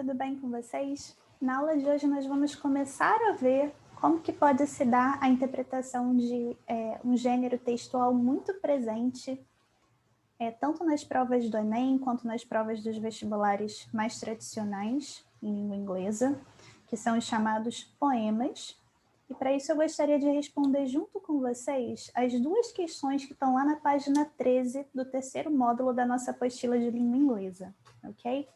tudo bem com vocês? Na aula de hoje nós vamos começar a ver como que pode se dar a interpretação de um gênero textual muito presente, tanto nas provas do Enem quanto nas provas dos vestibulares mais tradicionais em língua inglesa, que são os chamados poemas. E para isso eu gostaria de responder junto com vocês as duas questões que estão lá na página 13 do terceiro módulo da nossa apostila de língua inglesa, ok?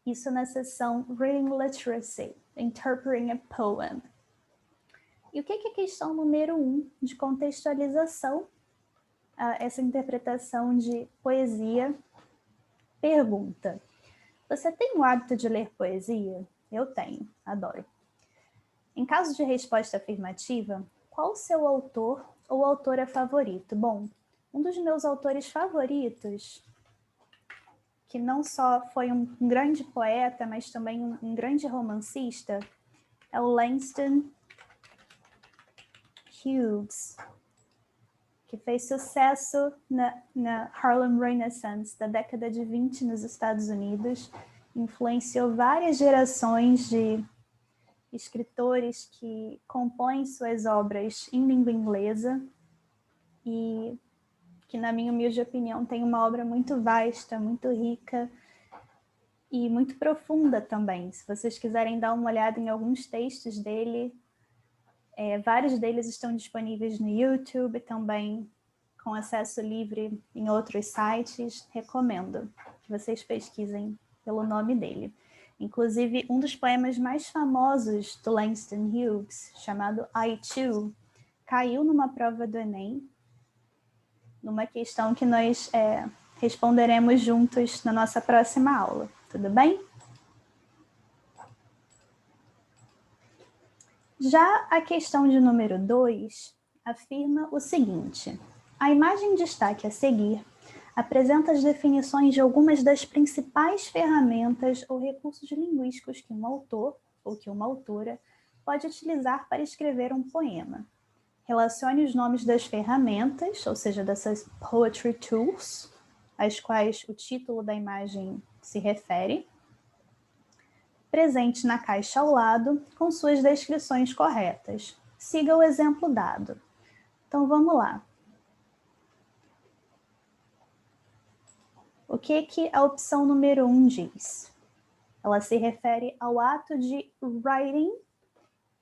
Isso na seção Reading Literacy, Interpreting a Poem. E o que é a questão número 1 de contextualização? Essa interpretação de poesia. Pergunta: você tem o hábito de ler poesia? Eu tenho, adoro. Em caso de resposta afirmativa, qual o seu autor ou autora favorito? Bom, um dos meus autores favoritos, que não só foi um grande poeta, mas também um grande romancista, é o Langston Hughes, que fez sucesso na Harlem Renaissance da década de 20 nos Estados Unidos, influenciou várias gerações de escritores que compõem suas obras em língua inglesa e que, na minha humilde opinião, tem uma obra muito vasta, muito rica e muito profunda também. Se vocês quiserem dar uma olhada em alguns textos dele, vários deles estão disponíveis no YouTube, também com acesso livre em outros sites. Recomendo que vocês pesquisem pelo nome dele. Inclusive, um dos poemas mais famosos do Langston Hughes, chamado I Too, caiu numa prova do Enem, numa questão que nós responderemos juntos na nossa próxima aula. Tudo bem? Já a questão de número 2 afirma o seguinte: a imagem em destaque a seguir apresenta as definições de algumas das principais ferramentas ou recursos linguísticos que um autor ou que uma autora pode utilizar para escrever um poema. Relacione os nomes das ferramentas, ou seja, dessas poetry tools, às quais o título da imagem se refere, presente na caixa ao lado, com suas descrições corretas. Siga o exemplo dado. Então, vamos lá. O que a opção número 1 diz? Ela se refere ao ato de writing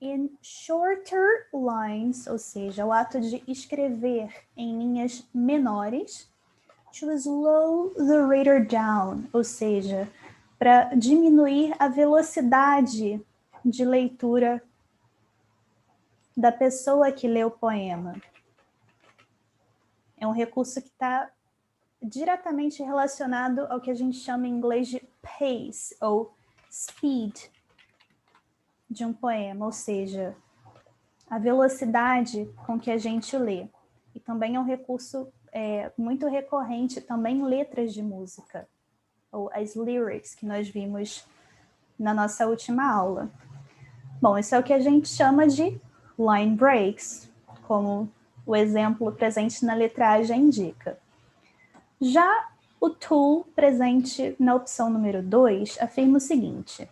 in shorter lines, ou seja, o ato de escrever em linhas menores, to slow the reader down, ou seja, para diminuir a velocidade de leitura da pessoa que lê o poema. É um recurso que está diretamente relacionado ao que a gente chama em inglês de pace, ou speed, de um poema, ou seja, a velocidade com que a gente lê. E também é um recurso muito recorrente também em letras de música, ou as lyrics que nós vimos na nossa última aula. Bom, isso é o que a gente chama de line breaks, como o exemplo presente na letra A já indica. Já o tool presente na opção número 2 afirma o seguinte: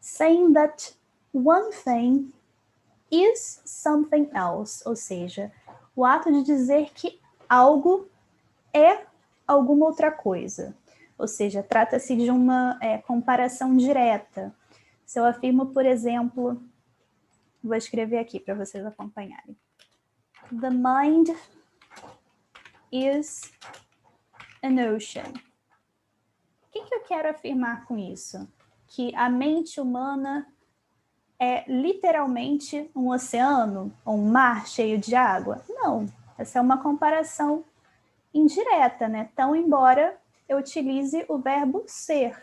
saying that one thing is something else, ou seja, o ato de dizer que algo é alguma outra coisa. Ou seja, trata-se de uma comparação direta. Se eu afirmo, por exemplo, vou escrever aqui para vocês acompanharem. The mind is an ocean. O que eu quero afirmar com isso? Que a mente humana é literalmente um oceano, ou um mar cheio de água? Não, essa é uma comparação indireta, né? Então, embora eu utilize o verbo ser.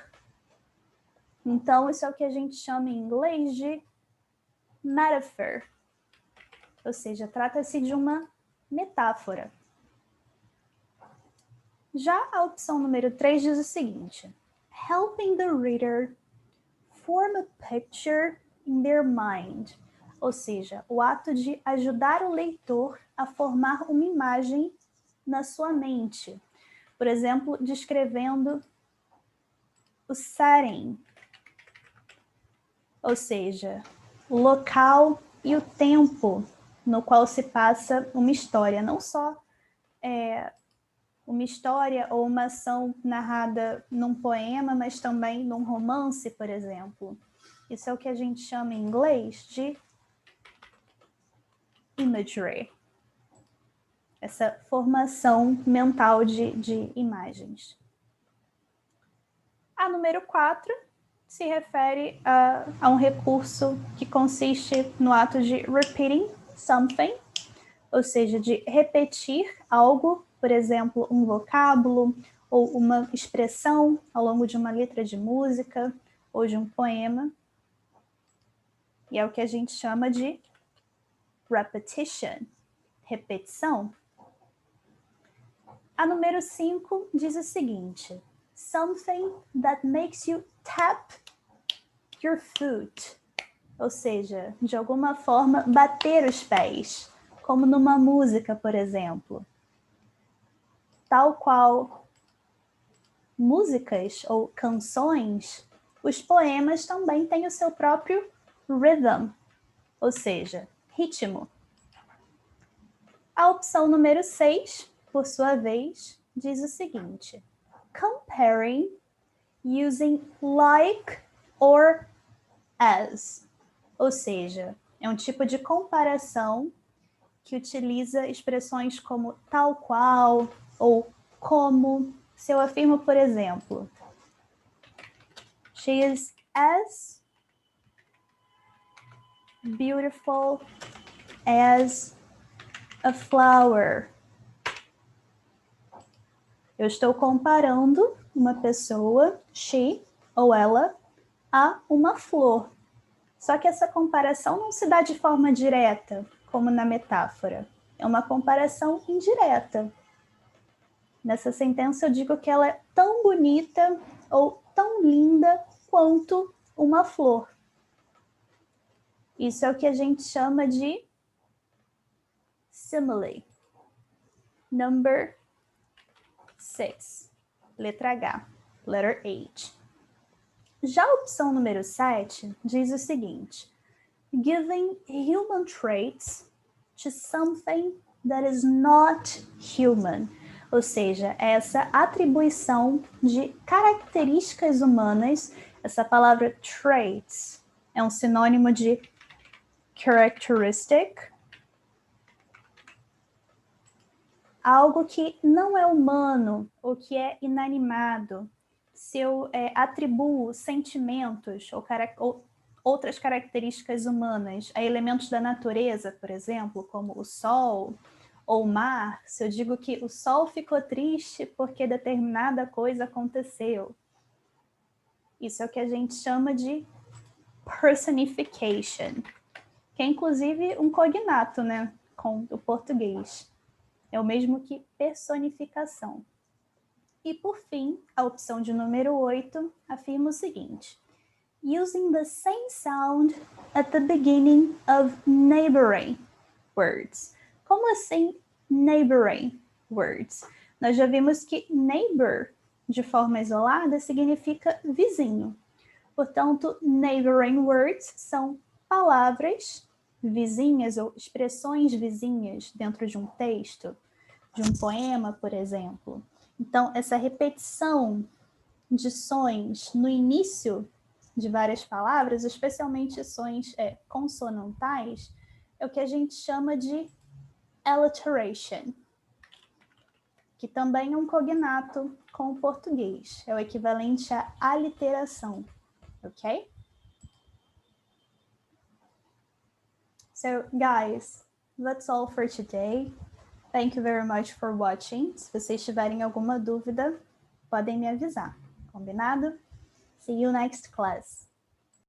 Então, isso é o que a gente chama em inglês de metaphor. Ou seja, trata-se de uma metáfora. Já a opção número 3 diz o seguinte: helping the reader form a picture in their mind. Ou seja, o ato de ajudar o leitor a formar uma imagem na sua mente. Por exemplo, descrevendo o setting, ou seja, o local e o tempo no qual se passa uma história, não só uma história ou uma ação narrada num poema, mas também num romance, por exemplo. Isso é o que a gente chama em inglês de imagery, essa formação mental de imagens. A número 4 se refere a um recurso que consiste no ato de repeating something, ou seja, de repetir algo, por exemplo, um vocábulo ou uma expressão ao longo de uma letra de música ou de um poema. E é o que a gente chama de repetition, repetição. A número 5 diz o seguinte: something that makes you tap your foot, ou seja, de alguma forma bater os pés, como numa música, por exemplo. Tal qual músicas ou canções, os poemas também têm o seu próprio rhythm, ou seja, ritmo. A opção número 6, por sua vez, diz o seguinte: comparing using like or as, ou seja, é um tipo de comparação que utiliza expressões como tal qual ou como. Se eu afirmo, por exemplo, she is as beautiful as a flower. Eu estou comparando uma pessoa, she ou ela, a uma flor. Só que essa comparação não se dá de forma direta, como na metáfora. É uma comparação indireta. Nessa sentença eu digo que ela é tão bonita ou tão linda quanto uma flor. Isso é o que a gente chama de simile. Number 6. Letra H. Letter H. Já a opção número 7 diz o seguinte: giving human traits to something that is not human. Ou seja, essa atribuição de características humanas. Essa palavra traits é um sinônimo de characteristic. Algo que não é humano ou que é inanimado. Se eu atribuo sentimentos ou outras características humanas a elementos da natureza, por exemplo, como o sol ou o mar, se eu digo que o sol ficou triste porque determinada coisa aconteceu. Isso é o que a gente chama de personification, que é inclusive um cognato, né, com o português. É o mesmo que personificação. E, por fim, a opção de número 8 afirma o seguinte: using the same sound at the beginning of neighboring words. Como assim neighboring words? Nós já vimos que neighbor, de forma isolada, significa vizinho. Portanto, neighboring words são palavras vizinhas ou expressões vizinhas dentro de um texto, de um poema, por exemplo. Então, essa repetição de sons no início de várias palavras, especialmente sons consonantais, é o que a gente chama de alliteration, que também é um cognato com o português. É o equivalente à aliteração, ok? So, guys, that's all for today. Thank you very much for watching. Se vocês tiverem alguma dúvida, podem me avisar. Combinado? See you next class.